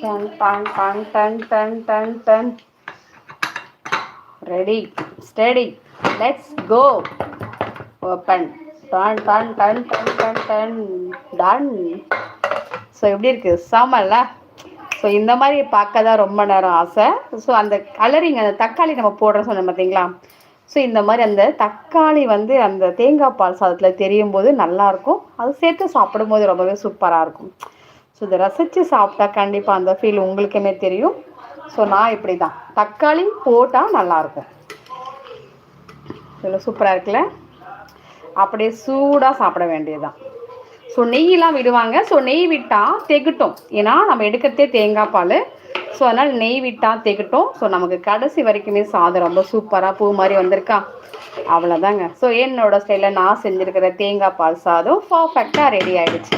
Ton டன் டன் டன் டன் டன் டன். Ready, steady, let's go. Open. டன் டன் டன் டன் டன் டன். டன். ஸோ எப்படி இருக்குது? செமல்ல. ஸோ இந்த மாதிரி பார்க்க தான் ரொம்ப நேரம் ஆசை. ஸோ அந்த கலரிங், அந்த தக்காளி நம்ம போடுற சொன்னோம் பார்த்தீங்களா? ஸோ இந்த மாதிரி அந்த தக்காளி வந்து அந்த தேங்காய் பால் சாதத்தில் தெரியும் போது நல்லாயிருக்கும். அது சேர்த்து சாப்பிடும்போது ரொம்பவே சூப்பராக இருக்கும். ஸோ இதை ரசித்து சாப்பிட்டா கண்டிப்பாக அந்த ஃபீல் உங்களுக்குமே தெரியும். ஸோ நான் இப்படி தான் தக்காளி போட்டால் நல்லாயிருக்கும். இதில் சூப்பராக இருக்குல்ல? அப்படியே சூடாக சாப்பிட வேண்டியது தான். ஸோ நெய்யெலாம் விடுவாங்க. ஸோ நெய் விட்டால் திகட்டும். ஏன்னா நம்ம எடுக்கிறதே தேங்காய் பால். ஸோ அதனால் நெய் விட்டால் திகட்டும். ஸோ நமக்கு கடைசி வரைக்குமே சாதம் ரொம்ப சூப்பராக பூ மாதிரி வந்திருக்கா? அவ்வளோதாங்க. ஸோ என்னோடய ஸ்டைலில் நான் செஞ்சுருக்கிற தேங்காய் பால் சாதம் பர்ஃபெக்டாக ரெடி ஆகிடுச்சு.